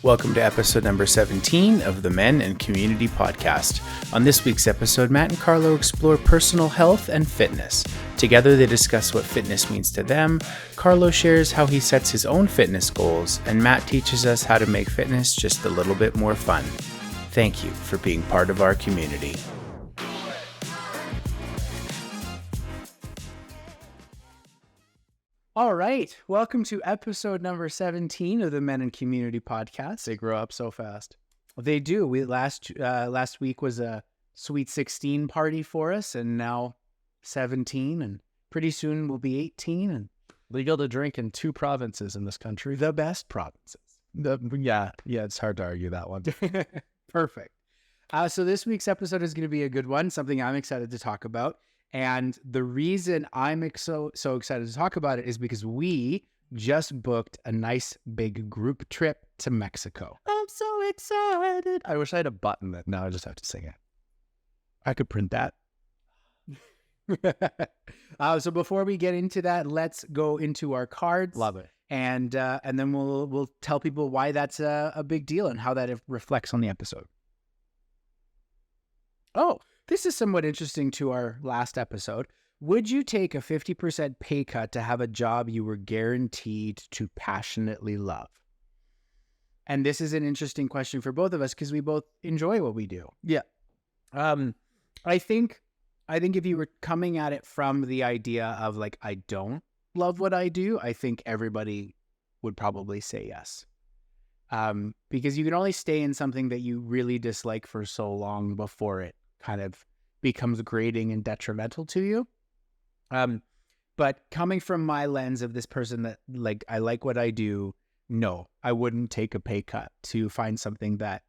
Welcome to episode number 17 of the Men and Community podcast. On this week's episode, Matt and Carlo explore personal health and fitness. Together, they discuss what fitness means to them. Carlo shares how he sets his own fitness goals, and Matt teaches us how to make fitness just a little bit more fun. Thank you for being part of our community. All right, welcome to episode number 17 of the Men and Community podcast. They grow up so fast. They do. Last week was a Sweet 16 party for us, and now 17, and pretty soon we'll be 18 and legal to drink in 2 provinces in this country. The best provinces. Yeah, it's hard to argue that one. Perfect. So this week's episode is going to be a good one, something I'm excited to talk about. And the reason I'm so excited to talk about it is because we just booked a nice big group trip to Mexico. I'm so excited. I wish I had a button that now I just have to sing it. I could print that. So before we get into that, let's go into our cards. Love it. And then we'll tell people why that's a big deal and how that reflects on the episode. Oh, this is somewhat interesting to our last episode. Would you take a 50% pay cut to have a job you were guaranteed to passionately love? And this is an interesting question for both of us because we both enjoy what we do. Yeah. I think if you were coming at it from the idea of like, I don't love what I do, I think everybody would probably say yes. Because you can only stay in something that you really dislike for so long before it kind of becomes grating and detrimental to you. But coming from my lens of this person that like, I like what I do, no, I wouldn't take a pay cut to find something that,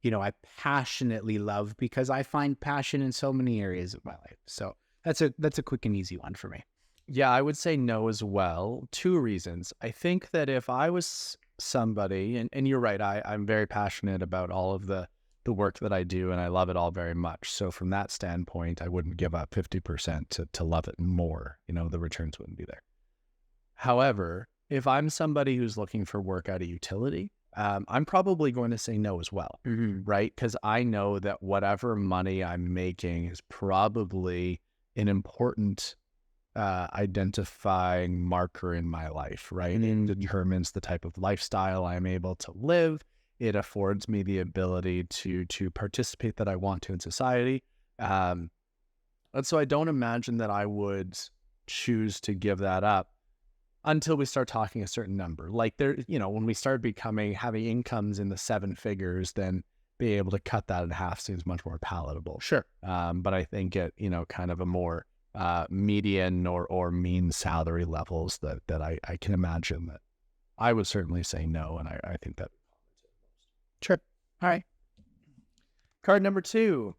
I passionately love, because I find passion in so many areas of my life. So that's a quick and easy one for me. Yeah, I would say no as well. 2 reasons. I think that if I was somebody, and you're right, I'm very passionate about all of the work that I do, and I love it all very much. So from that standpoint, I wouldn't give up 50% to love it more. The returns wouldn't be there. However, if I'm somebody who's looking for work out of utility, I'm probably going to say no as well, right? Because I know that whatever money I'm making is probably an important identifying marker in my life, right? It determines the type of lifestyle I'm able to live. It affords me the ability to participate that I want to in society. And so I don't imagine that I would choose to give that up until we start talking a certain number. Like when we start having incomes in the 7 figures, then being able to cut that in half seems much more palatable. Sure. But I think at, kind of a more median or mean salary levels that I can imagine that I would certainly say no. And I think that. Sure. All right. Card number 2.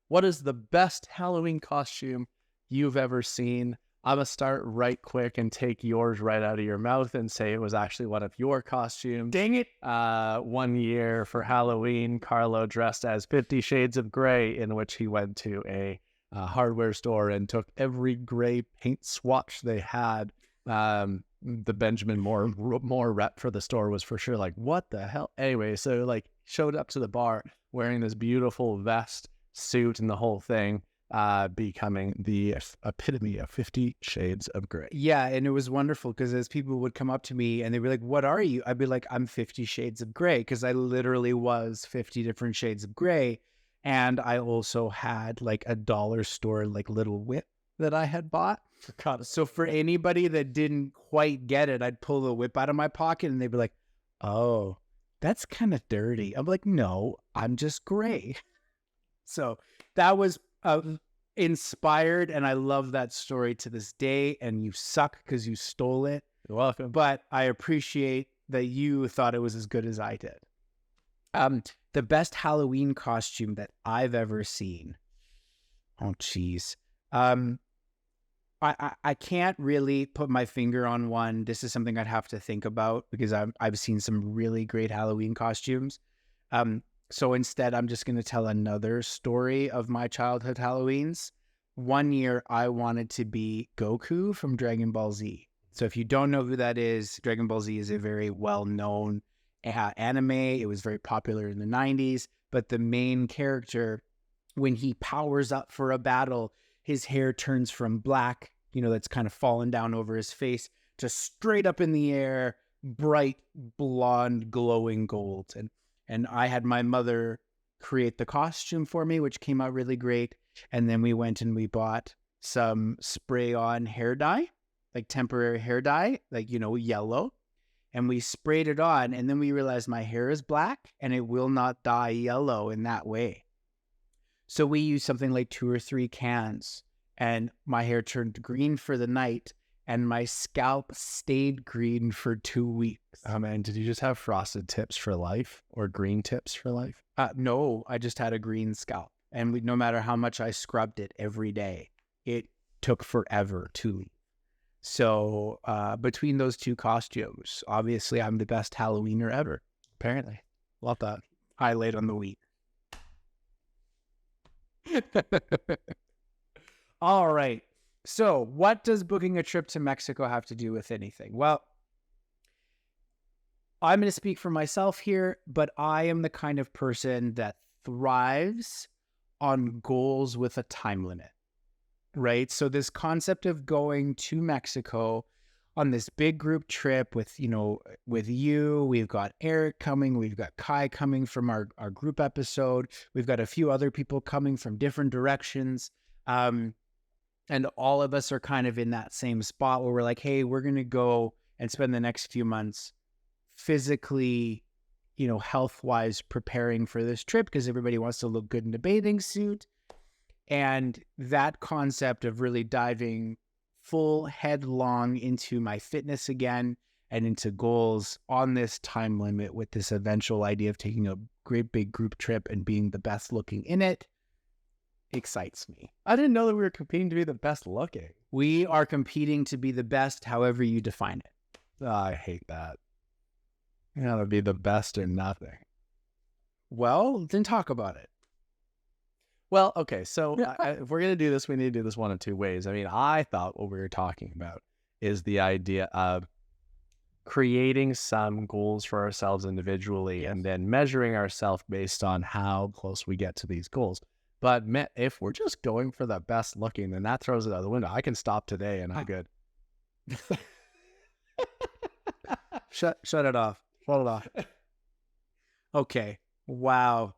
What is the best Halloween costume you've ever seen? I'm going to start right quick and take yours right out of your mouth and say it was actually one of your costumes. Dang it. One year for Halloween, Carlo dressed as 50 Shades of Grey, in which he went to a hardware store and took every gray paint swatch they had. The Benjamin Moore rep for the store was for sure like, what the hell? Anyway, so like showed up to the bar wearing this beautiful vest, suit, and the whole thing, becoming the epitome of 50 Shades of Grey. Yeah, and it was wonderful because as people would come up to me and they'd be like, what are you? I'd be like, I'm 50 Shades of Grey, because I literally was 50 different shades of gray. And I also had like a dollar store like little whip that I had bought. So for anybody that didn't quite get it, I'd pull the whip out of my pocket and they'd be like, oh, that's kind of dirty. I'm like, no, I'm just gray. So that was inspired, and I love that story to this day, and you suck because you stole it. You're welcome. But I appreciate that you thought it was as good as I did. The best Halloween costume that I've ever seen. Oh, geez. I can't really put my finger on one. This is something I'd have to think about because I've seen some really great Halloween costumes. So instead, I'm just going to tell another story of my childhood Halloweens. One year, I wanted to be Goku from Dragon Ball Z. So if you don't know who that is, Dragon Ball Z is a very well-known anime. It was very popular in the 90s. But the main character, when he powers up for a battle, his hair turns from black, that's kind of fallen down over his face, to straight up in the air, bright, blonde, glowing gold. And I had my mother create the costume for me, which came out really great. And then we went and we bought some spray-on hair dye, like temporary hair dye, like, yellow. And we sprayed it on, and then we realized my hair is black and it will not dye yellow in that way. So we used something like 2 or 3 cans, and my hair turned green for the night, and my scalp stayed green for 2 weeks. Oh man, did you just have frosted tips for life or green tips for life? No, I just had a green scalp. And no matter how much I scrubbed it every day, it took forever to leave. So between those 2 costumes, obviously I'm the best Halloweener ever. Apparently. Love that. Highlight on the week. All right. So what does booking a trip to Mexico have to do with anything? Well, I'm going to speak for myself here, but I am the kind of person that thrives on goals with a time limit, right? So this concept of going to Mexico on this big group trip with you, we've got Eric coming, we've got Kai coming from our group episode, we've got a few other people coming from different directions. And all of us are kind of in that same spot where we're like, hey, we're going to go and spend the next few months physically, health-wise preparing for this trip because everybody wants to look good in a bathing suit. And that concept of really diving full headlong into my fitness again and into goals on this time limit with this eventual idea of taking a great big group trip and being the best looking in it excites me. I didn't know that we were competing to be the best looking. We are competing to be the best, however you define it. Oh, I hate that. You gotta be the best or nothing. Well, then talk about it. Well, okay, so if we're going to do this, we need to do this one of 2 ways. I mean, I thought what we were talking about is the idea of creating some goals for ourselves individually and then measuring ourselves based on how close we get to these goals. But if we're just going for the best looking, then that throws it out the window. I can stop today and I'm good. Shut it off. Hold it off. Okay. Wow.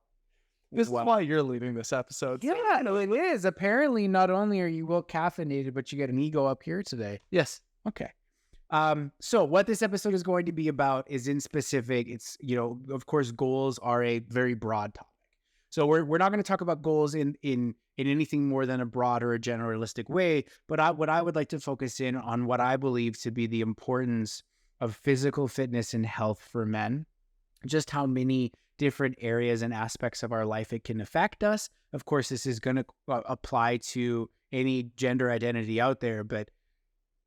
This is why you're leading this episode. Yeah, no, it is. Apparently, not only are you well caffeinated, but you get an ego up here today. Yes. Okay. So what this episode is going to be about is in specific. It's, of course, goals are a very broad topic. So we're not going to talk about goals in anything more than a broad or a generalistic way. But what I would like to focus in on what I believe to be the importance of physical fitness and health for men, just how many different areas and aspects of our life it can affect us. Of course, this is going to apply to any gender identity out there, but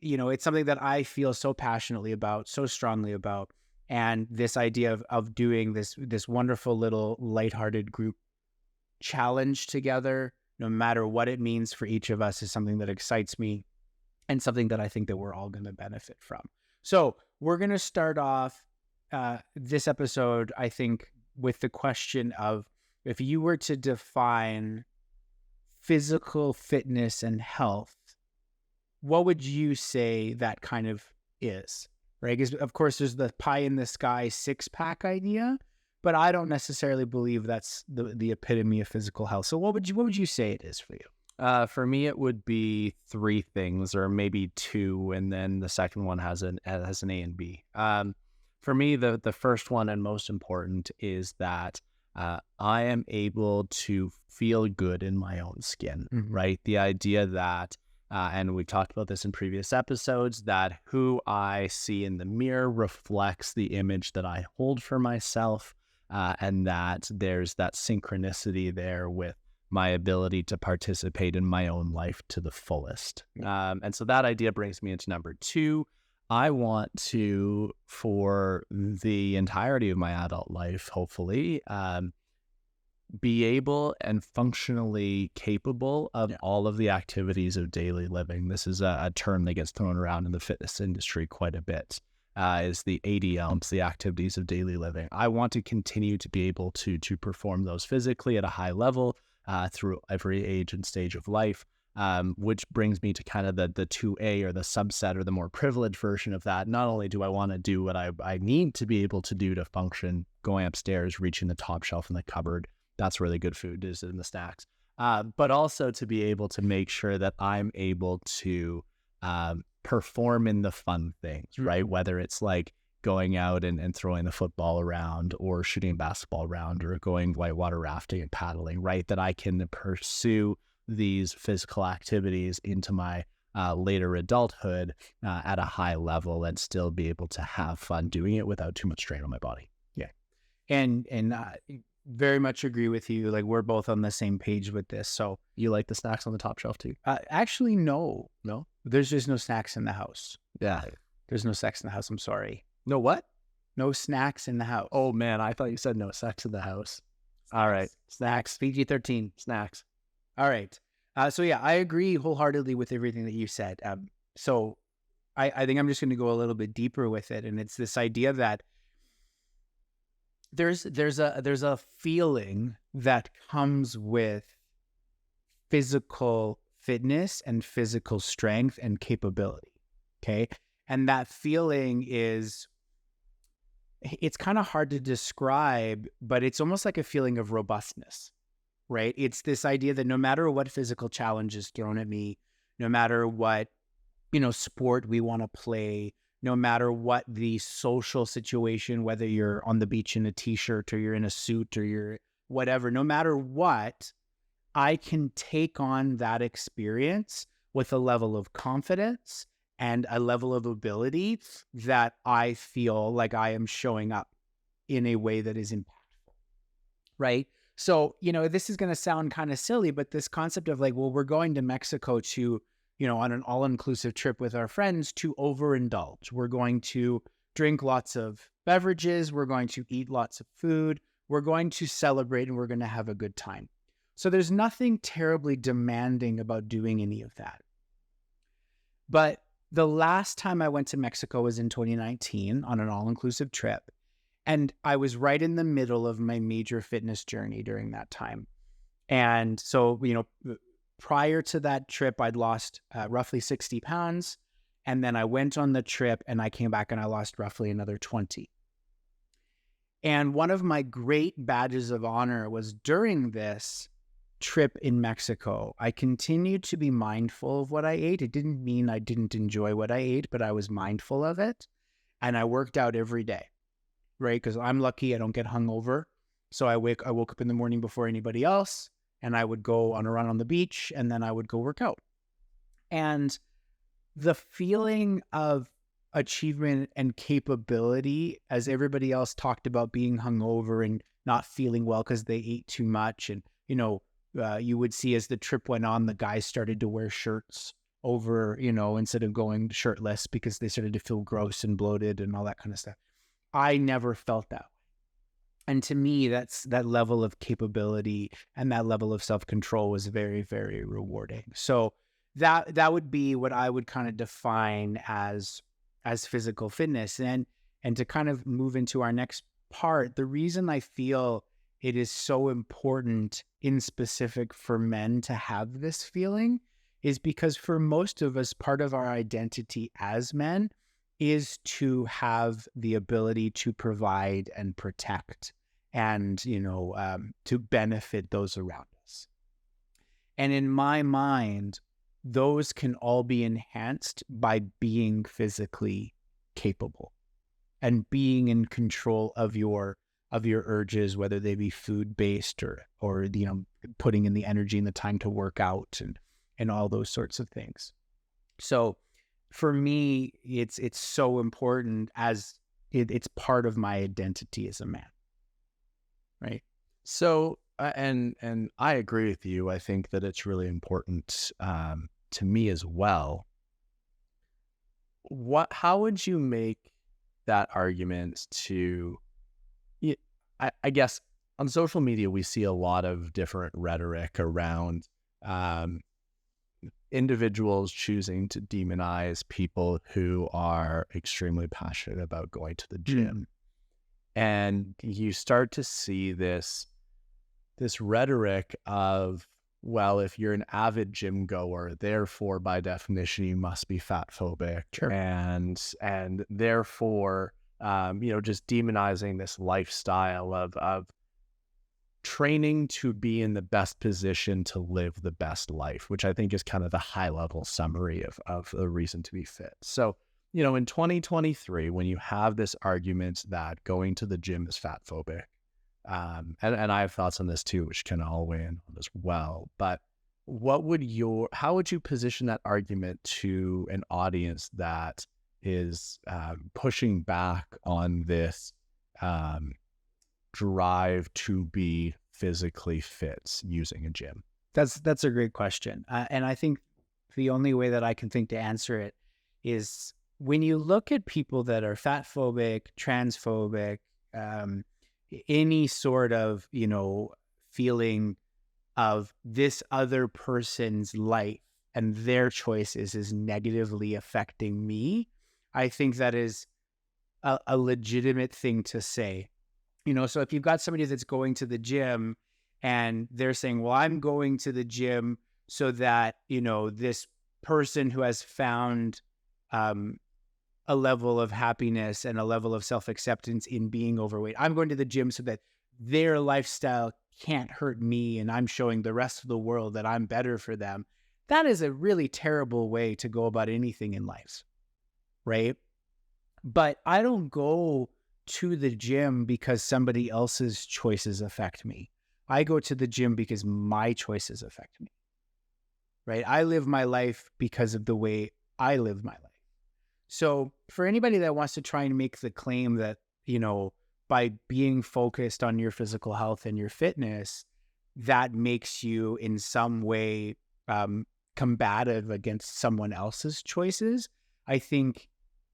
it's something that I feel so passionately about, so strongly about. And this idea of doing this wonderful little lighthearted group challenge together, no matter what it means for each of us, is something that excites me and something that I think that we're all going to benefit from. So we're going to start off this episode, I think, with the question of, if you were to define physical fitness and health, what would you say that kind of is? Right? Because of course there's the pie in the sky 6-pack idea, but I don't necessarily believe that's the epitome of physical health. So what would you say it is for you? For me, it would be 3 things, or maybe 2, and then the second one has an A and B. For me, the first one and most important is that I am able to feel good in my own skin, right? The idea that, and we've talked about this in previous episodes, that who I see in the mirror reflects the image that I hold for myself, and that there's that synchronicity there with my ability to participate in my own life to the fullest. And so that idea brings me into number 2. I want to, for the entirety of my adult life, hopefully, be able and functionally capable of all of the activities of daily living. This is a term that gets thrown around in the fitness industry quite a bit. is the ADLs, the activities of daily living. I want to continue to be able to perform those physically at a high level through every age and stage of life. Which brings me to kind of the 2A or the subset or the more privileged version of that. Not only do I want to do what I need to be able to do to function, going upstairs, reaching the top shelf in the cupboard, that's where the good food is in the snacks, but also to be able to make sure that I'm able to perform in the fun things, right? Whether it's like going out and throwing the football around or shooting a basketball around or going whitewater rafting and paddling, right? That I can pursue these physical activities into my later adulthood at a high level and still be able to have fun doing it without too much strain on my body. Yeah. And very much agree with you. Like, we're both on the same page with this. So You like the snacks on the top shelf too? actually, no. No? There's just no snacks in the house. Yeah. There's no sex in the house. I'm sorry. No what? No snacks in the house. Oh man, I thought you said no sex in the house. All right. Snacks. PG-13. Snacks. All right. So yeah, I agree wholeheartedly with everything that you said. So I think I'm just going to go a little bit deeper with it. And it's this idea that there's a feeling that comes with physical fitness and physical strength and capability. Okay. And that feeling it's kind of hard to describe, but it's almost like a feeling of robustness, right? It's this idea that no matter what physical challenge is thrown at me, no matter what, sport we want to play, no matter what the social situation, whether you're on the beach in a t-shirt or you're in a suit or you're whatever, no matter what, I can take on that experience with a level of confidence and a level of ability that I feel like I am showing up in a way that is impactful, right? So, this is going to sound kind of silly, but this concept of like, well, we're going to Mexico to, on an all-inclusive trip with our friends to overindulge. We're going to drink lots of beverages. We're going to eat lots of food. We're going to celebrate and we're going to have a good time. So there's nothing terribly demanding about doing any of that. But the last time I went to Mexico was in 2019 on an all-inclusive trip. And I was right in the middle of my major fitness journey during that time. And so, prior to that trip, I'd lost roughly 60 pounds. And then I went on the trip and I came back and I lost roughly another 20. And one of my great badges of honor was during this trip in Mexico, I continued to be mindful of what I ate. It didn't mean I didn't enjoy what I ate, but I was mindful of it. And I worked out every day, right? Because I'm lucky I don't get hungover. So I woke up in the morning before anybody else, and I would go on a run on the beach, and then I would go work out. And the feeling of achievement and capability, as everybody else talked about being hungover and not feeling well because they ate too much, and you would see as the trip went on, the guys started to wear shirts over, instead of going shirtless because they started to feel gross and bloated and all that kind of stuff. I never felt that way. And to me, that level of capability and that level of self-control was very, very rewarding. So that would be what I would kind of define as physical fitness. And to kind of move into our next part, the reason I feel it is so important in specific for men to have this feeling is because for most of us, part of our identity as men is to have the ability to provide and protect and, to benefit those around us. And in my mind, those can all be enhanced by being physically capable and being in control of your urges, whether they be food-based or putting in the energy and the time to work out and all those sorts of things. So for me, it's so important as it's part of my identity as a man. Right. So, and I agree with you. I think that it's really important to me as well. How would you make that argument to, I guess on social media, we see a lot of different rhetoric around individuals choosing to demonize people who are extremely passionate about going to the gym. And you start to see this rhetoric of, well, if you're an avid gym goer, therefore by definition you must be fat phobic, Sure. and therefore just demonizing this lifestyle of training to be in the best position to live the best life, which I think is kind of the high level summary of the reason to be fit. So, in 2023, when you have this argument that going to the gym is fat phobic, and I have thoughts on this too, which can all weigh in on as well. But how would you position that argument to an audience that is pushing back on this drive to be physically fit using a gym? That's a great question. And I think the only way that I can think to answer it is when you look at people that are fat phobic, transphobic, any sort of, feeling of this other person's life and their choices is negatively affecting me, I think that is a legitimate thing to say. So if you've got somebody that's going to the gym and they're saying, well, I'm going to the gym so that, this person who has found a level of happiness and a level of self-acceptance in being overweight, I'm going to the gym so that their lifestyle can't hurt me and I'm showing the rest of the world that I'm better for them. That is a really terrible way to go about anything in life, right? But I don't go to the gym because somebody else's choices affect me. I go to the gym because my choices affect me, right? I live my life because of the way I live my life. So for anybody that wants to try and make the claim that, by being focused on your physical health and your fitness, that makes you in some way combative against someone else's choices, I think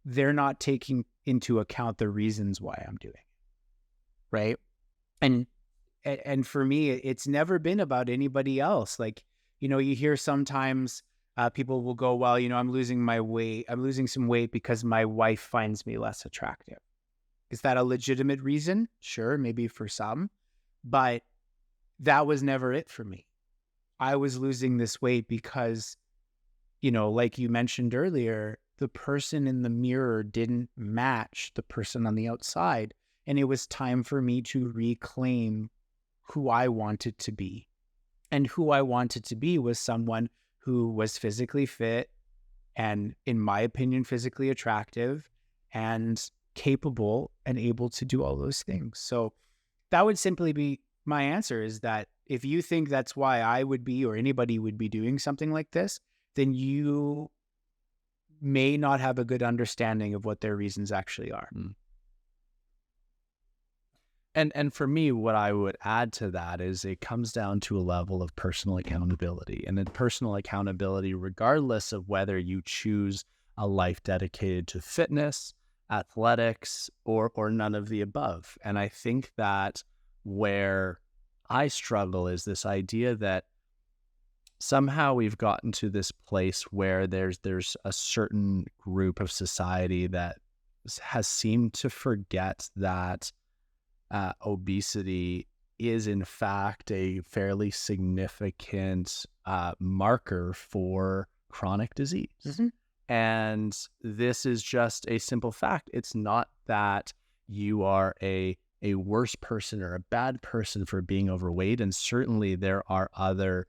they're not taking into account the reasons why I'm doing it, right? And for me, it's never been about anybody else. Like, you hear sometimes people will go, well, I'm losing my weight. I'm losing some weight because my wife finds me less attractive. Is that a legitimate reason? Sure, maybe for some, but that was never it for me. I was losing this weight because, like you mentioned earlier, the person in the mirror didn't match the person on the outside. And it was time for me to reclaim who I wanted to be. And who I wanted to be was someone who was physically fit and, in my opinion, physically attractive and capable and able to do all those things. So that would simply be my answer, is that if you think that's why I would be or anybody would be doing something like this, then you may not have a good understanding of what their reasons actually are. And for me, what I would add to that is it comes down to a level of personal accountability. And then personal accountability, regardless of whether you choose a life dedicated to fitness, athletics, or none of the above. And I think that where I struggle is this idea that somehow we've gotten to this place where there's a certain group of society that has seemed to forget that obesity is in fact a fairly significant marker for chronic disease. Mm-hmm. And this is just a simple fact. It's not that you are a worse person or a bad person for being overweight. And certainly there are other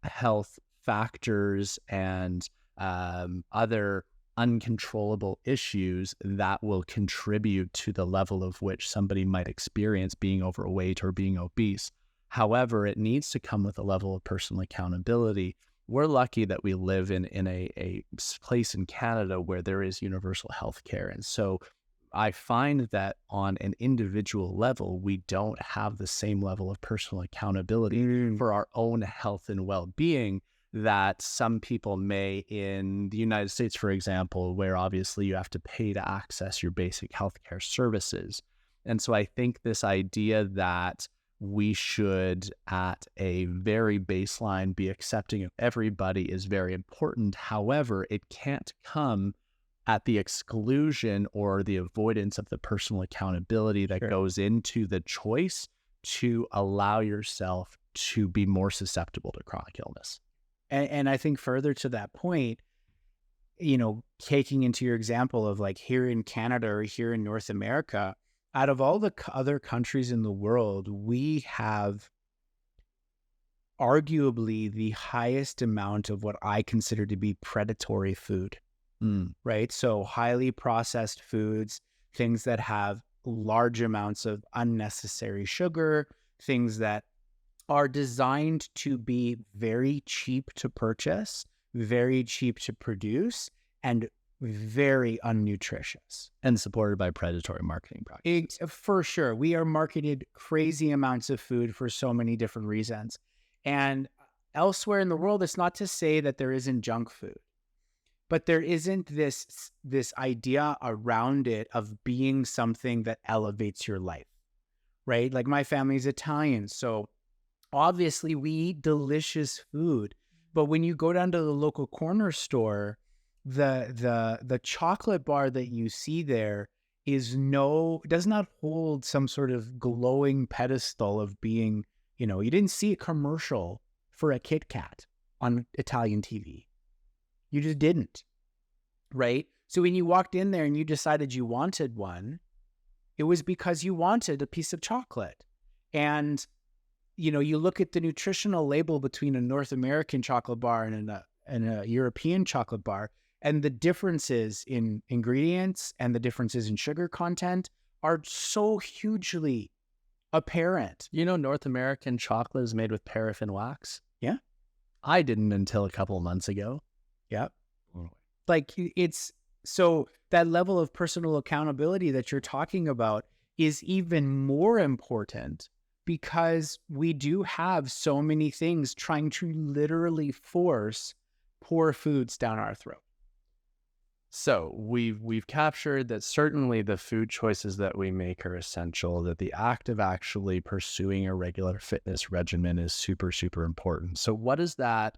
health factors and other uncontrollable issues that will contribute to the level of which somebody might experience being overweight or being obese. However, it needs to come with a level of personal accountability. We're lucky that we live in a place in Canada where there is universal health care. And so I find that on an individual level, we don't have the same level of personal accountability for our own health and well-being that some people may in the United States, for example, where obviously you have to pay to access your basic healthcare services. And so I think this idea that we should, at a very baseline, be accepting of everybody is very important. However, it can't come at the exclusion or the avoidance of the personal accountability that goes into the choice to allow yourself to be more susceptible to chronic illness. And I think further to that point, you know, taking into your example of like here in Canada or here in North America, out of all the other countries in the world, we have arguably the highest amount of what I consider to be predatory food, right? So highly processed foods, things that have large amounts of unnecessary sugar, things that are designed to be very cheap to purchase, very cheap to produce, and very unnutritious. And supported by predatory marketing practices. For sure. We are marketed crazy amounts of food for so many different reasons. And elsewhere in the world, it's not to say that there isn't junk food, but there isn't this idea around it of being something that elevates your life, right? Like my family's Italian, so obviously we eat delicious food, but when you go down to the local corner store, the chocolate bar that you see there does not hold some sort of glowing pedestal of being, you know, you didn't see a commercial for a Kit Kat on Italian TV. You just didn't, right? So when you walked in there and you decided you wanted one, it was because you wanted a piece of chocolate. And, you know, you look at the nutritional label between a North American chocolate bar and a European chocolate bar, and the differences in ingredients and the differences in sugar content are so hugely apparent. You know, North American chocolate is made with paraffin wax. Yeah. I didn't until a couple of months ago. Yep. Like it's so that level of personal accountability that you're talking about is even more important because we do have so many things trying to literally force poor foods down our throat. So we've captured that certainly the food choices that we make are essential, that the act of actually pursuing a regular fitness regimen is super, super important. So what is that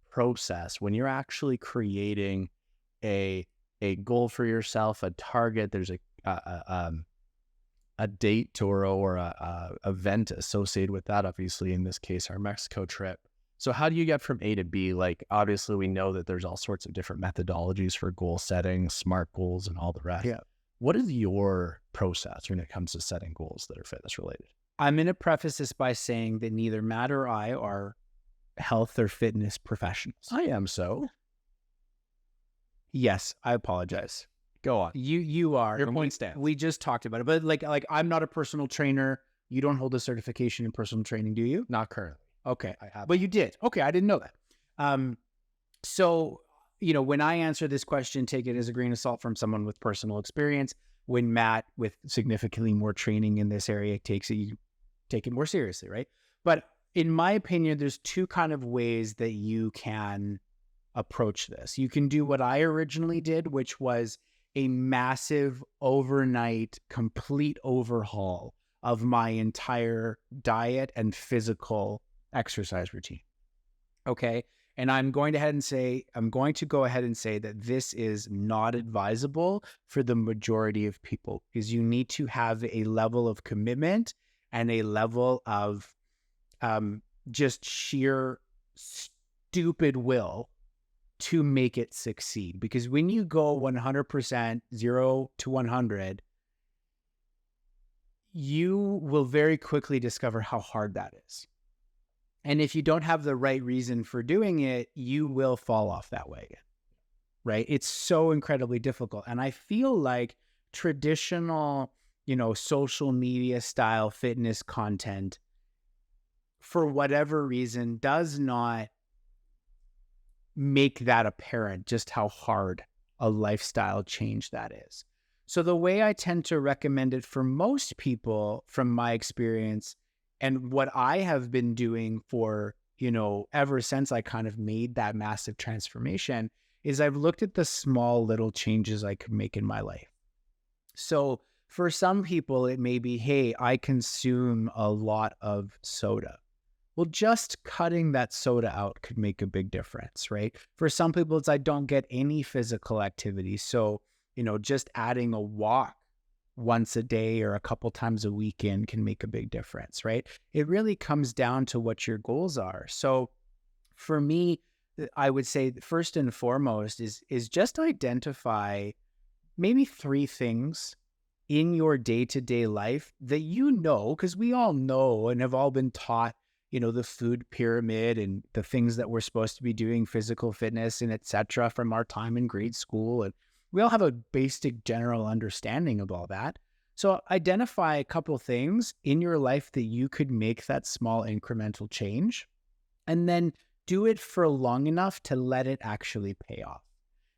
process when you're actually creating a goal for yourself, a target, there's a date or a event associated with that, obviously in this case, our Mexico trip. So how do you get from A to B? Like, obviously we know that there's all sorts of different methodologies for goal setting, SMART goals and all the rest. Yeah. What is your process when it comes to setting goals that are fitness related? I'm going to preface this by saying that neither Matt or I are health or fitness professionals. I am so. Yes, I apologize. Go on. You are. Your point stands. We just talked about it, but like I'm not a personal trainer. You don't hold a certification in personal training, do you? Not currently. Okay. I have. But you did. Okay. I didn't know that. So, you know, when I answer this question, take it as a grain of salt from someone with personal experience. When Matt, with significantly more training in this area, takes it, you take it more seriously, right? But in my opinion, there's two kind of ways that you can approach this. You can do what I originally did, which was a massive overnight, complete overhaul of my entire diet and physical exercise routine. Okay. And I'm going to go ahead and say that this is not advisable for the majority of people because you need to have a level of commitment and a level of just sheer stupid will to make it succeed. Because when you go 100%, 0 to 100, you will very quickly discover how hard that is. And if you don't have the right reason for doing it, you will fall off that wagon, right? It's so incredibly difficult. And I feel like traditional, you know, social media style fitness content, for whatever reason, does not make that apparent, just how hard a lifestyle change that is. So the way I tend to recommend it for most people, from my experience, and what I have been doing for, you know, ever since I kind of made that massive transformation, is I've looked at the small little changes I could make in my life. So For some people, it may be, hey, I consume a lot of soda. Well, just cutting that soda out could make a big difference, right? For some people, it's I don't get any physical activity. So, just adding a walk once a day or a couple times a weekend can make a big difference, right? It really comes down to what your goals are. So for me, I would say first and foremost is just identify maybe 3 things in your day-to-day life that because we all know and have all been taught, the food pyramid and the things that we're supposed to be doing, physical fitness and et cetera, from our time in grade school. And we all have a basic general understanding of all that. So identify a couple things in your life that you could make that small incremental change, and then do it for long enough to let it actually pay off.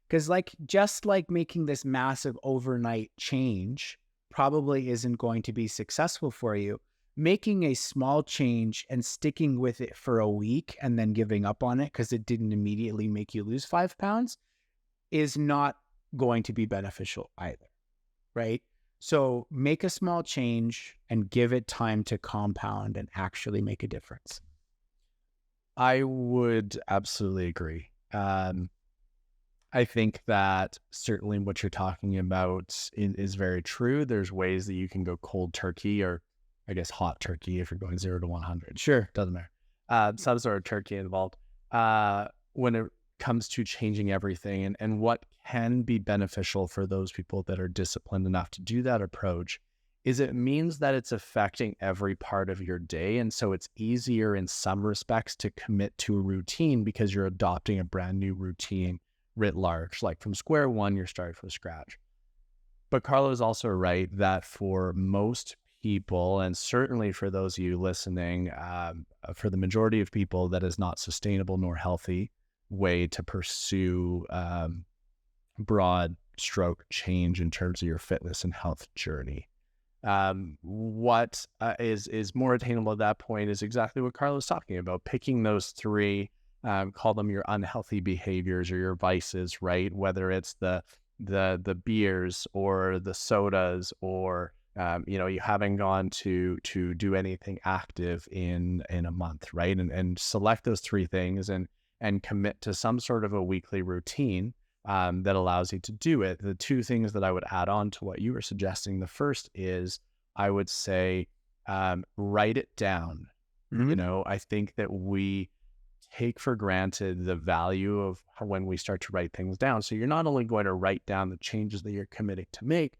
Because just like making this massive overnight change probably isn't going to be successful for you, making a small change and sticking with it for a week and then giving up on it because it didn't immediately make you lose 5 pounds is not going to be beneficial either, right? So make a small change and give it time to compound and actually make a difference. I would absolutely agree. I think that certainly what you're talking about is very true. There's ways that you can go cold turkey, or I guess hot turkey if you're going 0 to 100. Sure. Doesn't matter. Some sort of turkey involved. When it comes to changing everything and what can be beneficial for those people that are disciplined enough to do that approach is it means that it's affecting every part of your day. And so it's easier in some respects to commit to a routine because you're adopting a brand new routine writ large. Like from square one, you're starting from scratch. But Carlo is also right that for most people, and certainly for those of you listening, for the majority of people, that is not sustainable nor healthy way to pursue broad stroke change in terms of your fitness and health journey. What is more attainable at that point is exactly what Carlo's talking about, picking those 3, call them your unhealthy behaviors or your vices, right? Whether it's the beers or the sodas, or you haven't gone to do anything active in a month, right? And select those 3 things and commit to some sort of a weekly routine that allows you to do it. The 2 things that I would add on to what you were suggesting, the first is I would say write it down. Mm-hmm. I think that we take for granted the value of when we start to write things down. So you're not only going to write down the changes that you're committing to make,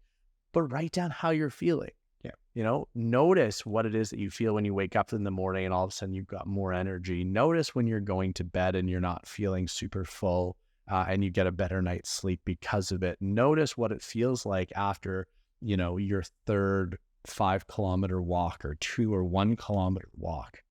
but write down how you're feeling. Yeah. Notice what it is that you feel when you wake up in the morning and all of a sudden you've got more energy. Notice when you're going to bed and you're not feeling super full and you get a better night's sleep because of it. Notice what it feels like after, your 3rd 5-kilometer walk or 2 or 1 kilometer walk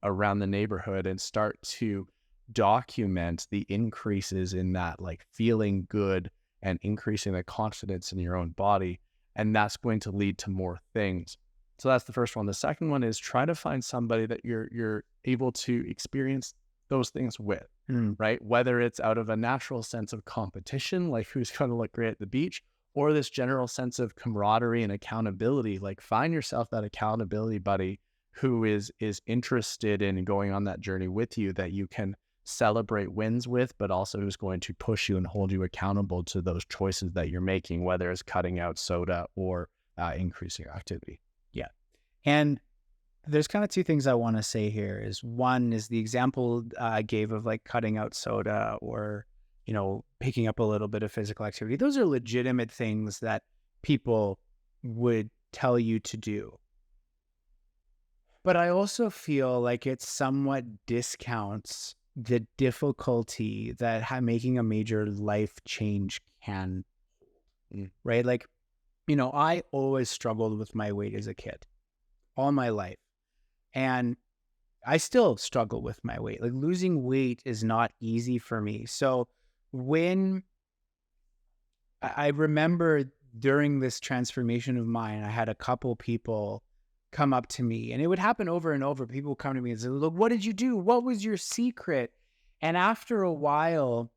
around the neighborhood, and start to document the increases in that, like feeling good and increasing the confidence in your own body. And that's going to lead to more things. So that's the first one. The second one is try to find somebody that you're able to experience those things with, right? Whether it's out of a natural sense of competition, like who's going to look great at the beach, or this general sense of camaraderie and accountability. Like find yourself that accountability buddy who is interested in going on that journey with you, that you can celebrate wins with, but also who's going to push you and hold you accountable to those choices that you're making, whether it's cutting out soda or increasing your activity. Yeah. And there's kind of 2 things I want to say here. Is one is the example I gave of like cutting out soda or, picking up a little bit of physical activity. Those are legitimate things that people would tell you to do. But I also feel like it somewhat discounts the difficulty that making a major life change can, right? Like, I always struggled with my weight as a kid, all my life. And I still struggle with my weight. Like losing weight is not easy for me. So when I remember during this transformation of mine, I had a couple people come up to me, and it would happen over and over. People would come to me and say, look, what did you do? What was your secret? And after a while,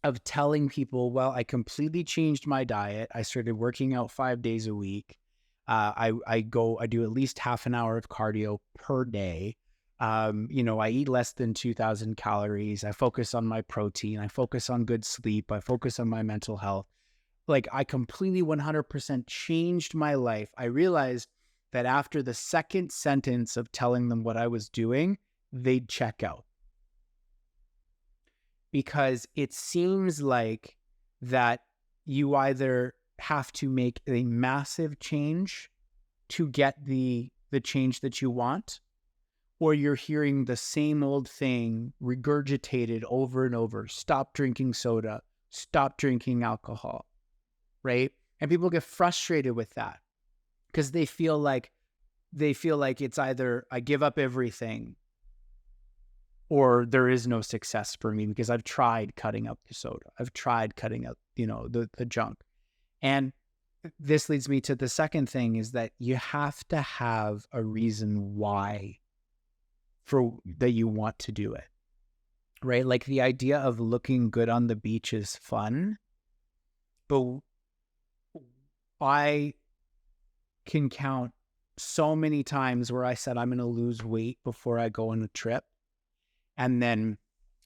of telling people, well, I completely changed my diet. I started working out 5 days a week. I do at least half an hour of cardio per day. I eat less than 2,000 calories. I focus on my protein. I focus on good sleep. I focus on my mental health. Like, I completely 100% changed my life. I realized that after the second sentence of telling them what I was doing, they'd check out, because it seems like that you either have to make a massive change to get the change that you want, or you're hearing the same old thing regurgitated over and over. Stop drinking soda, stop drinking alcohol, right? And people get frustrated with that because they feel like it's either I give up everything or there is no success for me because I've tried cutting out the soda. I've tried cutting out, the junk. And this leads me to the second thing, is that you have to have a reason why that you want to do it, right? Like, the idea of looking good on the beach is fun, but I can count so many times where I said I'm going to lose weight before I go on a trip. And then,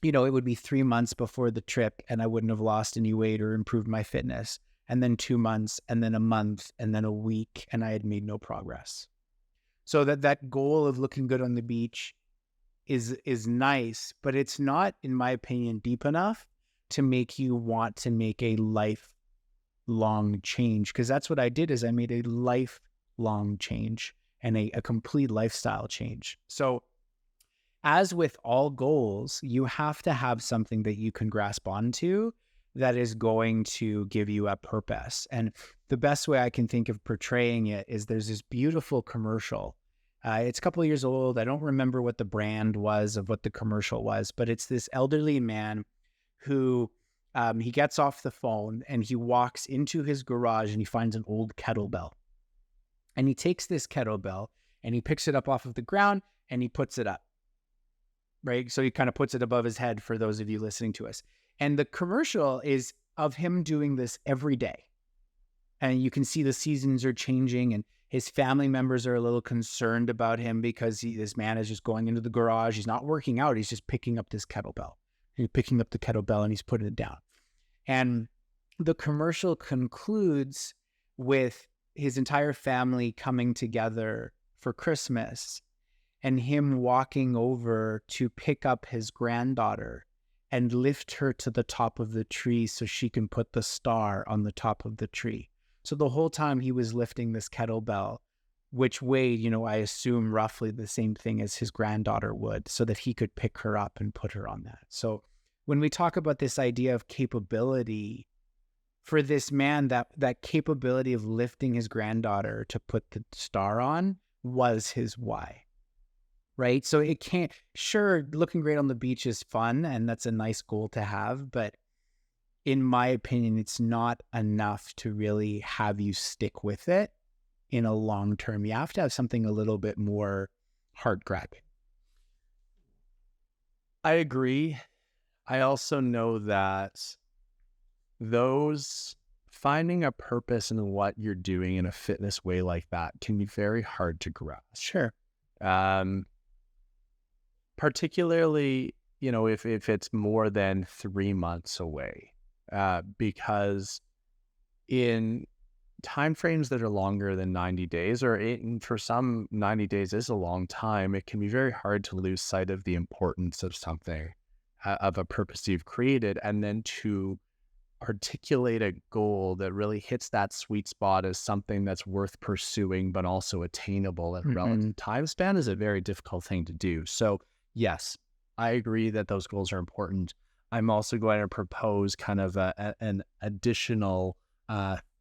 it would be 3 months before the trip and I wouldn't have lost any weight or improved my fitness. And then 2 months, and then a month, and then a week, and I had made no progress. So that goal of looking good on the beach is nice, but it's not, in my opinion, deep enough to make you want to make a lifelong change. Because that's what I did, is I made a lifelong change and a complete lifestyle change. So as with all goals, you have to have something that you can grasp onto that is going to give you a purpose. And the best way I can think of portraying it is, there's this beautiful commercial. It's a couple of years old. I don't remember what the brand was of what the commercial was, but it's this elderly man who he gets off the phone and he walks into his garage and he finds an old kettlebell. And he takes this kettlebell and he picks it up off of the ground and he puts it up, right? So he kind of puts it above his head, for those of you listening to us. And the commercial is of him doing this every day. And you can see the seasons are changing, and his family members are a little concerned about him because this man is just going into the garage. He's not working out. He's just picking up this kettlebell. He's picking up the kettlebell and he's putting it down. And the commercial concludes with his entire family coming together for Christmas and him walking over to pick up his granddaughter and lift her to the top of the tree so she can put the star on the top of the tree. So the whole time he was lifting this kettlebell, which weighed, I assume roughly the same thing as his granddaughter would, so that he could pick her up and put her on that. So when we talk about this idea of capability, for this man, that capability of lifting his granddaughter to put the star on was his why. Right? So it can't, sure, looking great on the beach is fun and that's a nice goal to have, but in my opinion, it's not enough to really have you stick with it in a long term. You have to have something a little bit more heart grabbing. I agree. I also know that finding a purpose in what you're doing in a fitness way like that can be very hard to grasp. Sure. Particularly, if it's more than 3 months away, because in timeframes that are longer than 90 days, for some 90 days is a long time, it can be very hard to lose sight of the importance of something, of a purpose you've created, and then to articulate a goal that really hits that sweet spot as something that's worth pursuing, but also attainable at relative time span is a very difficult thing to do. So yes, I agree that those goals are important. I'm also going to propose kind of an additional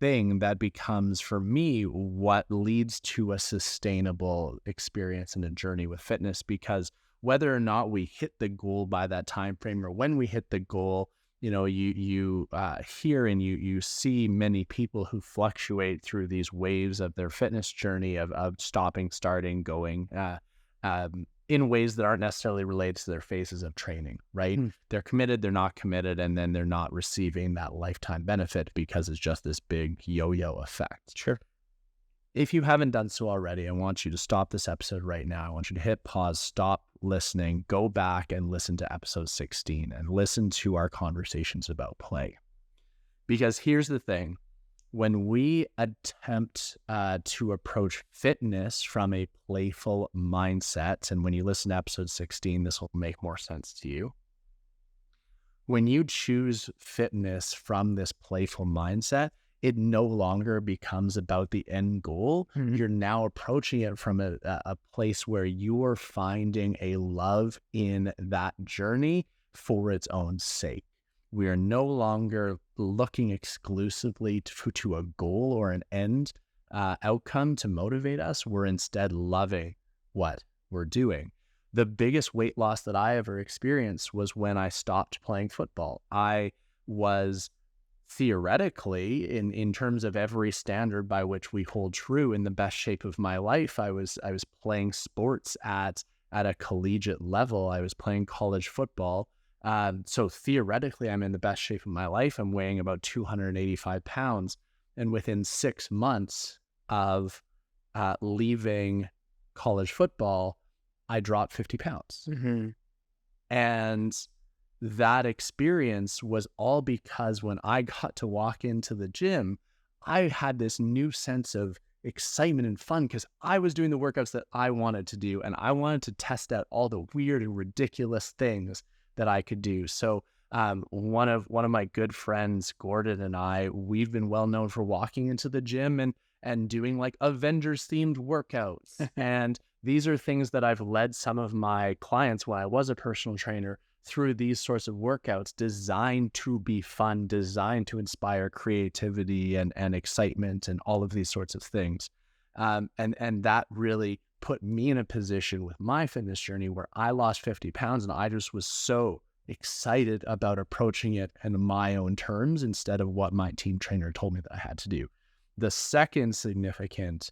thing that becomes, for me, what leads to a sustainable experience and a journey with fitness. Because whether or not we hit the goal by that time frame, or when we hit the goal, you hear and you see many people who fluctuate through these waves of their fitness journey of stopping, starting, going. in ways that aren't necessarily related to their phases of training, right? They're committed, they're not committed, and then they're not receiving that lifetime benefit because it's just this big yo-yo effect. Sure. If you haven't done so already, I want you to stop this episode right now. I want you to hit pause, stop listening, go back and listen to episode 16 and listen to our conversations about play. Because here's the thing. When we attempt to approach fitness from a playful mindset, and when you listen to episode 16, this will make more sense to you. When you choose fitness from this playful mindset, it no longer becomes about the end goal. You're now approaching it from a place where you are finding a love in that journey for its own sake. We are no longer looking exclusively to a goal or an end outcome to motivate us. We're instead loving what we're doing. The biggest weight loss that I ever experienced was when I stopped playing football. I was theoretically, in terms of every standard by which we hold true, in the best shape of my life. I was playing sports at a collegiate level. I was playing college football. So theoretically, I'm in the best shape of my life. I'm weighing about 285 pounds. And within 6 months of leaving college football, I dropped 50 pounds. And that experience was all because when I got to walk into the gym, I had this new sense of excitement and fun because I was doing the workouts that I wanted to do, and I wanted to test out all the weird and ridiculous things that I could do. So one of my good friends, Gordon, and I, we've been well known for walking into the gym and doing like Avengers themed workouts. And these are things that I've led some of my clients when I was a personal trainer through these sorts of workouts designed to be fun, designed to inspire creativity and excitement and all of these sorts of things. And that really put me in a position with my fitness journey where I lost 50 pounds and I just was so excited about approaching it in my own terms instead of what my team trainer told me that I had to do. The second significant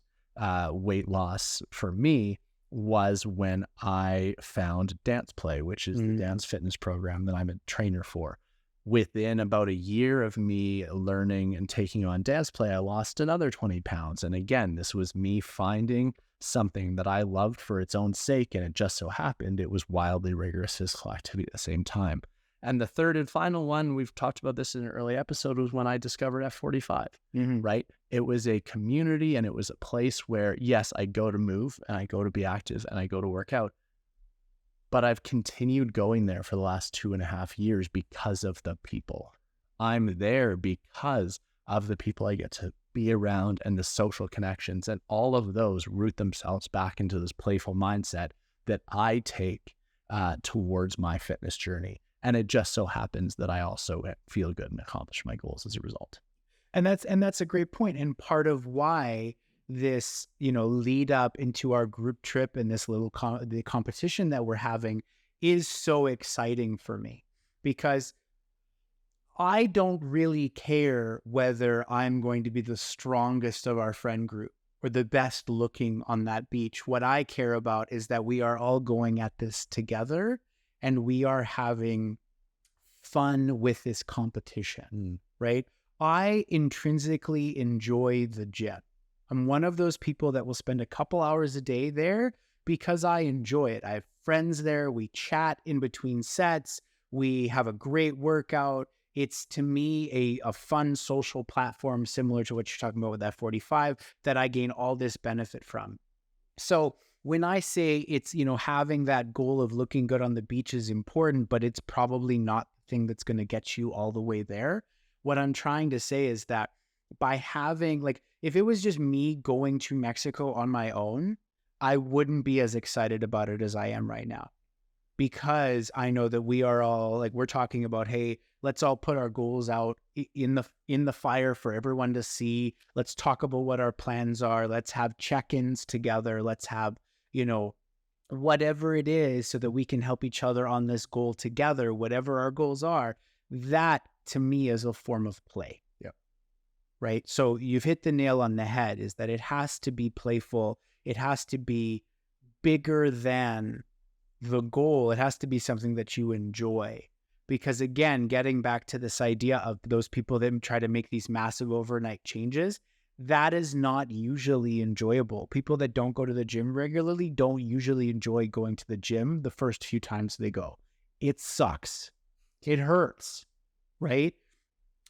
weight loss for me was when I found Dance Play, which is the dance fitness program that I'm a trainer for. Within about a year of me learning and taking on Dance Play, I lost another 20 pounds. And again, this was me finding something that I loved for its own sake. And it just so happened it was wildly rigorous physical activity at the same time. And the third and final one, we've talked about this in an early episode, was when I discovered F45, right? It was a community and it was a place where, yes, I go to move and I go to be active and I go to work out, but I've continued going there for the last 2.5 years because of the people. I'm there because of the people I get to be around and the social connections, and all of those root themselves back into this playful mindset that I take towards my fitness journey. And it just so happens that I also feel good and accomplish my goals as a result. And that's a great point. And part of why this, lead up into our group trip and this little the competition that we're having is so exciting for me, because I don't really care whether I'm going to be the strongest of our friend group or the best looking on that beach. What I care about is that we are all going at this together and we are having fun with this competition, right? I intrinsically enjoy the gym. I'm one of those people that will spend a couple hours a day there because I enjoy it. I have friends there. We chat in between sets. We have a great workout. It's, to me, a fun social platform similar to what you're talking about with F45 that I gain all this benefit from. So when I say it's, having that goal of looking good on the beach is important, but it's probably not the thing that's going to get you all the way there. What I'm trying to say is that by having, if it was just me going to Mexico on my own, I wouldn't be as excited about it as I am right now, because I know that we are all we're talking about, hey, let's all put our goals out in the fire for everyone to see. Let's talk about what our plans are. Let's have check-ins together. Let's have, whatever it is so that we can help each other on this goal together, whatever our goals are. That, to me, is a form of play. Right? So you've hit the nail on the head, is that it has to be playful. It has to be bigger than the goal. It has to be something that you enjoy. Because again, getting back to this idea of those people that try to make these massive overnight changes, that is not usually enjoyable. People that don't go to the gym regularly don't usually enjoy going to the gym the first few times they go. It sucks. It hurts, right?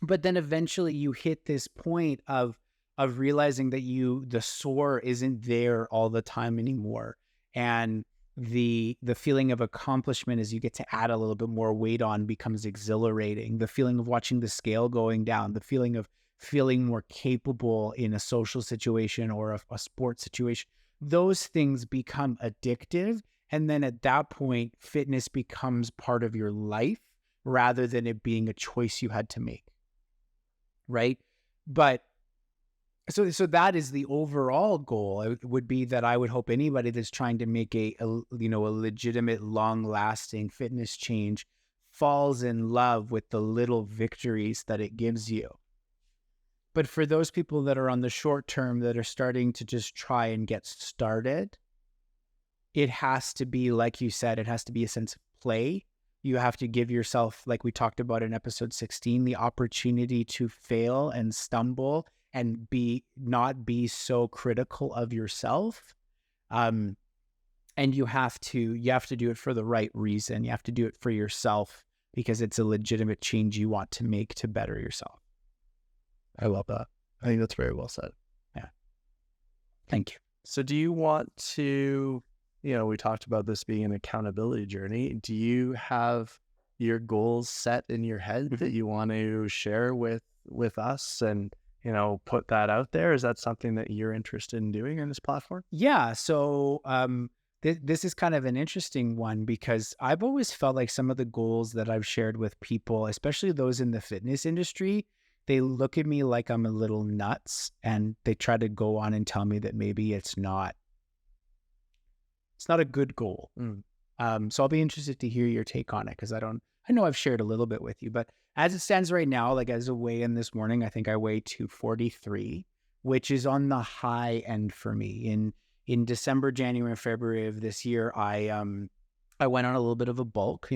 But then eventually you hit this point of realizing that the sore isn't there all the time anymore. And the feeling of accomplishment as you get to add a little bit more weight on becomes exhilarating. The feeling of watching the scale going down, the feeling of feeling more capable in a social situation or a sports situation, those things become addictive. And then at that point, fitness becomes part of your life rather than it being a choice you had to make. Right? But so that is the overall goal. It would be that I would hope anybody that's trying to make a legitimate, long-lasting fitness change falls in love with the little victories that it gives you. But for those people that are on the short term that are starting to just try and get started, it has to be, like you said, it has to be a sense of play. You have to give yourself, like we talked about in episode 16, the opportunity to fail and stumble and not be so critical of yourself. And you have to do it for the right reason. You have to do it for yourself because it's a legitimate change you want to make to better yourself. I love that. I think that's very well said. Yeah. Thank you. So do you want to, we talked about this being an accountability journey. Do you have your goals set in your head that you want to share with us and, put that out there? Is that something that you're interested in doing in this platform? Yeah. So this is kind of an interesting one because I've always felt like some of the goals that I've shared with people, especially those in the fitness industry, they look at me like I'm a little nuts and they try to go on and tell me that maybe it's not a good goal. So I'll be interested to hear your take on it because I know I've shared a little bit with you, but as it stands right now, like as a weigh-in this morning, I think I weigh 243, which is on the high end for me. In December, January, and February of this year, I went on a little bit of a bulk.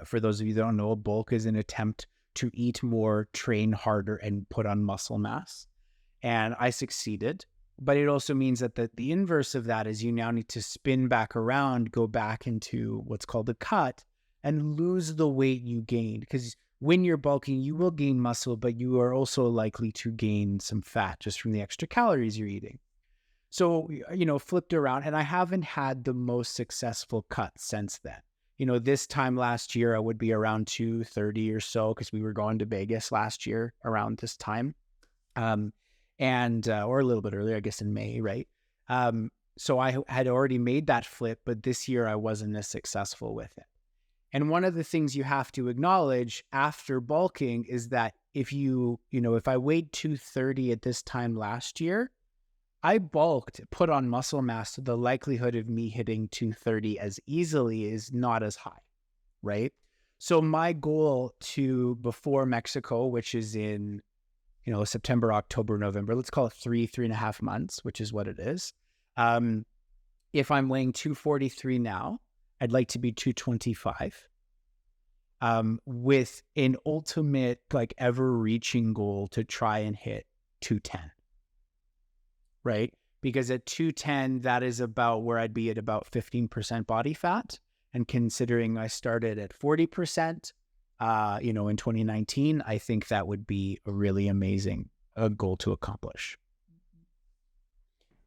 For those of you that don't know, a bulk is an attempt to eat more, train harder, and put on muscle mass. And I succeeded. But it also means that the inverse of that is you now need to spin back around, go back into what's called a cut, and lose the weight you gained. Because when you're bulking, you will gain muscle, but you are also likely to gain some fat just from the extra calories you're eating. So, flipped around, and I haven't had the most successful cut since then. This time last year, I would be around 230 or so because we were going to Vegas last year around this time. Or a little bit earlier, I guess in May, right? So I had already made that flip, but this year I wasn't as successful with it. And one of the things you have to acknowledge after bulking is that if I weighed 230 at this time last year, I bulked, put on muscle mass, so the likelihood of me hitting 230 as easily is not as high, right? So my goal before Mexico, which is in September, October, November, let's call it 3.5 months, which is what it is. If I'm weighing 243 now, I'd like to be 225 with an ultimate, ever reaching goal to try and hit 210, right? Because at 210, that is about where I'd be at about 15% body fat. And considering I started at 40%, in 2019, I think that would be a really amazing goal to accomplish.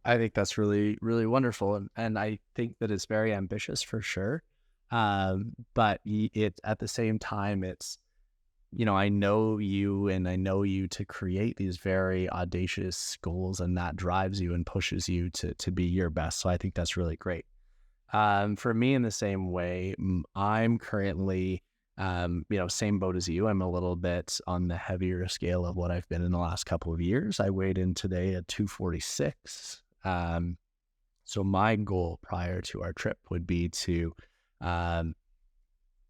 I think that's really, really wonderful. And I think that it's very ambitious for sure. But at the same time, it's, I know you and I know you to create these very audacious goals, and that drives you and pushes you to be your best. So I think that's really great. For me, in the same way, I'm currently, same boat as you. I'm a little bit on the heavier scale of what I've been in the last couple of years. I weighed in today at 246. So my goal prior to our trip would be to, I'm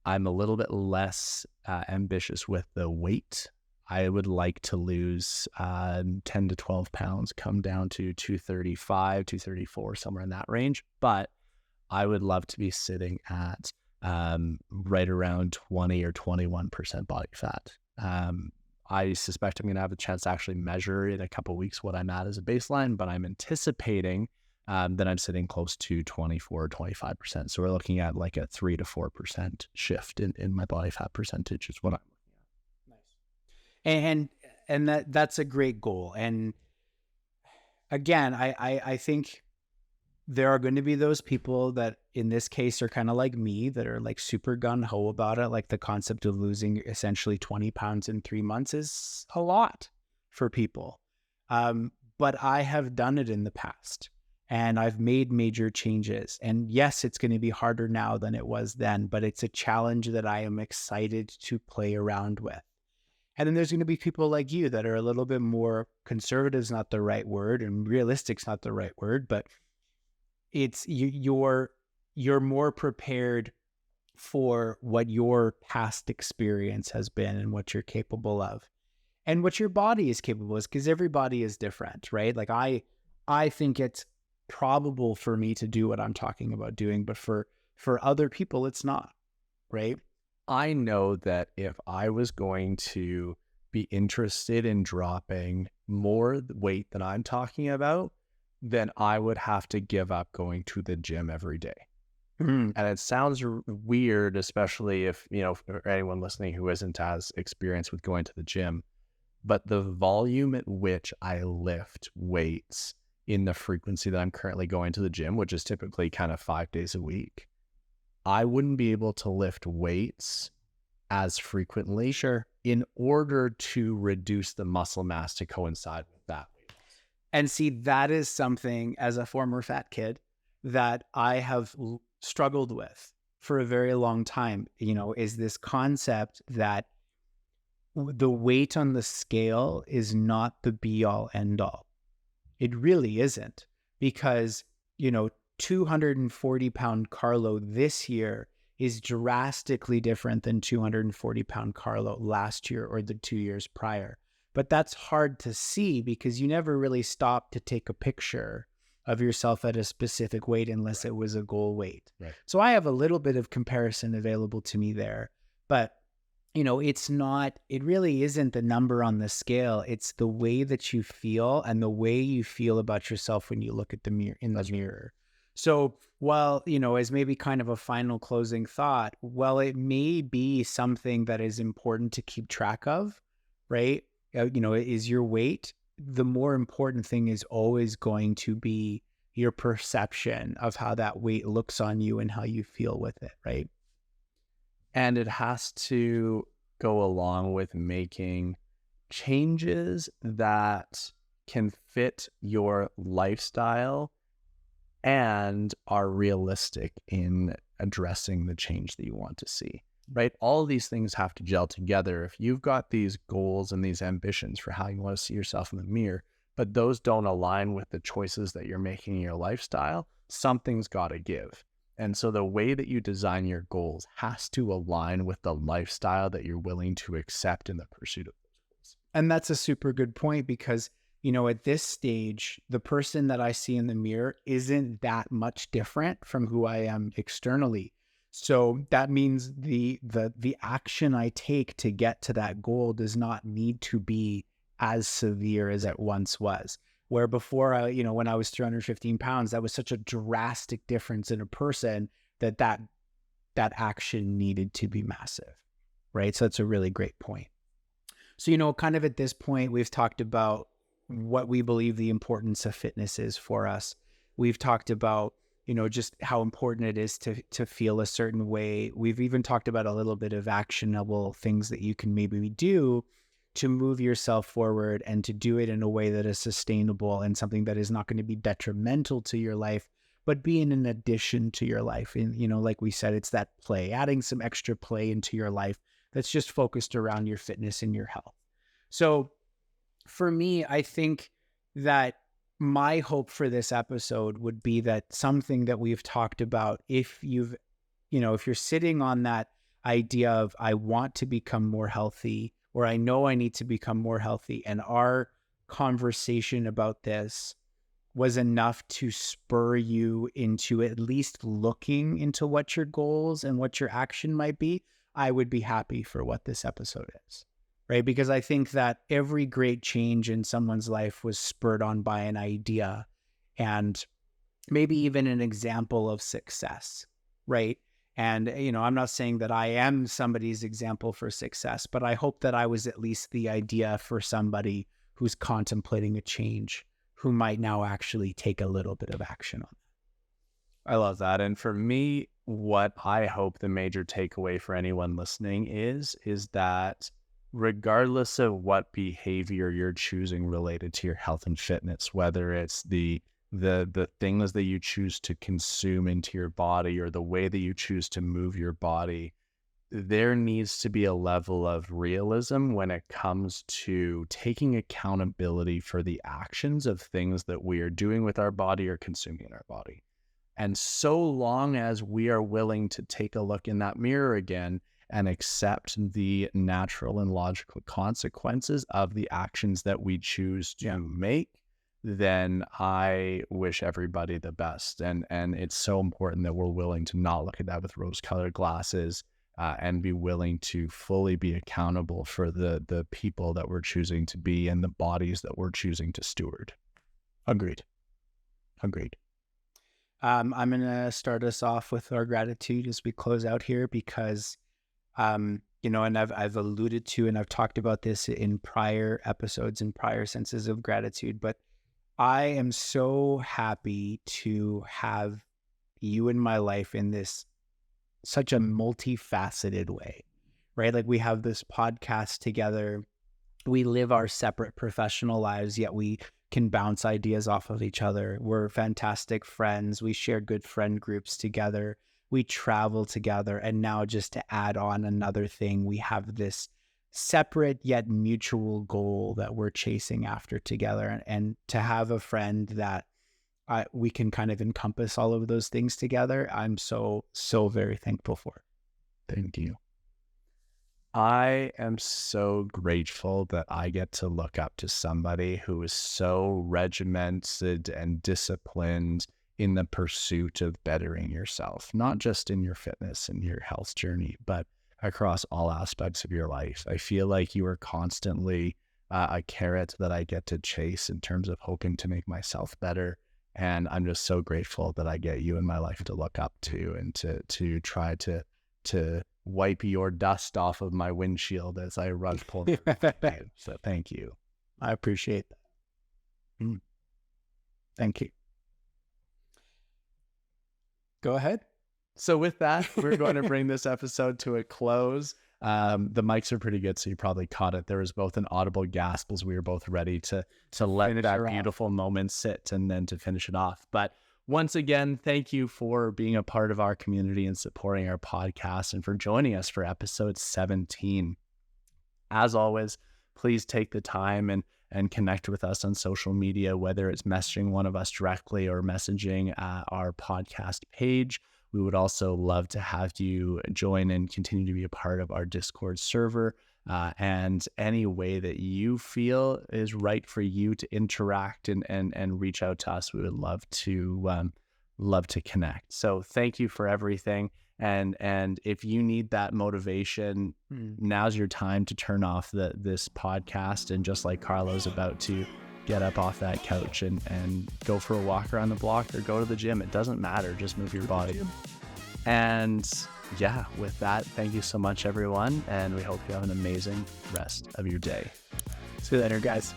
a little bit less ambitious with the weight. I would like to lose 10 to 12 pounds, come down to 235, 234, somewhere in that range. But I would love to be sitting at right around 20 or 21% body fat. I suspect I'm going to have a chance to actually measure in a couple of weeks what I'm at as a baseline, but I'm anticipating that I'm sitting close to 24 or 25%. So we're looking at like a 3 to 4% shift in my body fat percentage is what I'm looking at. Nice. And that's a great goal. And again, I think there are going to be those people that in this case are kind of like me, that are like super gung-ho about it. Like the concept of losing essentially 20 pounds in 3 months is a lot for people. But I have done it in the past and I've made major changes. And yes, it's going to be harder now than it was then, but it's a challenge that I am excited to play around with. And then there's going to be people like you that are a little bit more conservative is not the right word, and realistic's not the right word, but it's you're more prepared for what your past experience has been and what you're capable of and what your body is capable of, because everybody is different, right? Like I think it's probable for me to do what I'm talking about doing, but for other people, it's not, right? I know that if I was going to be interested in dropping more weight than I'm talking about, then I would have to give up going to the gym every day. And it sounds weird, especially if, for anyone listening who isn't as experienced with going to the gym, but the volume at which I lift weights in the frequency that I'm currently going to the gym, which is typically kind of 5 days a week, I wouldn't be able to lift weights as frequently in order to reduce the muscle mass to coincide with that weight loss. And see, that is something as a former fat kid that I have struggled with for a very long time, is this concept that the weight on the scale is not the be all end all. It really isn't, because, 240-pound Carlo this year is drastically different than 240-pound Carlo last year or the 2 years prior. But that's hard to see because you never really stopped to take a picture of yourself at a specific weight unless it was a goal weight. Right. So I have a little bit of comparison available to me there, but it really isn't the number on the scale. It's the way that you feel and the way you feel about yourself when you look at the mirror. So while, as maybe kind of a final closing thought, well, it may be something that is important to keep track of, right? Is your weight. The more important thing is always going to be your perception of how that weight looks on you and how you feel with it, right? And it has to go along with making changes that can fit your lifestyle and are realistic in addressing the change that you want to see, right? All these things have to gel together. If you've got these goals and these ambitions for how you want to see yourself in the mirror, but those don't align with the choices that you're making in your lifestyle, something's got to give. And so the way that you design your goals has to align with the lifestyle that you're willing to accept in the pursuit of those goals. And that's a super good point because, at this stage, the person that I see in the mirror isn't that much different from who I am externally. So that means the action I take to get to that goal does not need to be as severe as it once was. Where before, when I was 315 pounds, that was such a drastic difference in a person that action needed to be massive, right? So that's a really great point. So, kind of at this point, we've talked about what we believe the importance of fitness is for us. We've talked about, just how important it is to feel a certain way. We've even talked about a little bit of actionable things that you can maybe do to move yourself forward and to do it in a way that is sustainable and something that is not going to be detrimental to your life, but being an addition to your life. And, like we said, it's that play, adding some extra play into your life that's just focused around your fitness and your health. So for me, I think that my hope for this episode would be that something that we've talked about, if you're sitting on that idea of, I want to become more healthy, or I know I need to become more healthy, and our conversation about this was enough to spur you into at least looking into what your goals and what your action might be, I would be happy for what this episode is, right? Because I think that every great change in someone's life was spurred on by an idea and maybe even an example of success, right? And, I'm not saying that I am somebody's example for success, but I hope that I was at least the idea for somebody who's contemplating a change, who might now actually take a little bit of action on it. I love that. And for me, what I hope the major takeaway for anyone listening is that regardless of what behavior you're choosing related to your health and fitness, whether it's the things that you choose to consume into your body or the way that you choose to move your body, there needs to be a level of realism when it comes to taking accountability for the actions of things that we are doing with our body or consuming in our body. And so long as we are willing to take a look in that mirror again and accept the natural and logical consequences of the actions that we choose to make, then I wish everybody the best. And it's so important that we're willing to not look at that with rose-colored glasses, and be willing to fully be accountable for the people that we're choosing to be and the bodies that we're choosing to steward. Agreed. I'm going to start us off with our gratitude as we close out here because, and I've alluded to and I've talked about this in prior episodes and prior senses of gratitude, but I am so happy to have you in my life in this such a multifaceted way, right? Like we have this podcast together. We live our separate professional lives, yet we can bounce ideas off of each other. We're fantastic friends. We share good friend groups together. We travel together. And now just to add on another thing, we have this separate yet mutual goal that we're chasing after together. And to have a friend that we can kind of encompass all of those things together, I'm so very thankful for. Thank you. I am so grateful that I get to look up to somebody who is so regimented and disciplined in the pursuit of bettering yourself, not just in your fitness and your health journey, but across all aspects of your life. I feel like you are constantly a carrot that I get to chase in terms of hoping to make myself better. And I'm just so grateful that I get you in my life to look up to and to try to wipe your dust off of my windshield as I run pull. So thank you. I appreciate that. Thank you. Go ahead. So with that, we're going to bring this episode to a close. The mics are pretty good, so you probably caught it. There was both an audible gasp as we were both ready to let finish that beautiful moment sit and then to finish it off. But once again, thank you for being a part of our community and supporting our podcast and for joining us for episode 17. As always, please take the time and connect with us on social media, whether it's messaging one of us directly or messaging our podcast page. We would also love to have you join and continue to be a part of our Discord server, and any way that you feel is right for you to interact and reach out to us. We would love to connect. So thank you for everything. And if you need that motivation, now's your time to turn off this podcast. And just like Carlo's about to get up off that couch and go for a walk around the block or go to the gym. It doesn't matter. Just move your body. And yeah, with that, thank you so much, everyone. And we hope you have an amazing rest of your day. See you later, guys.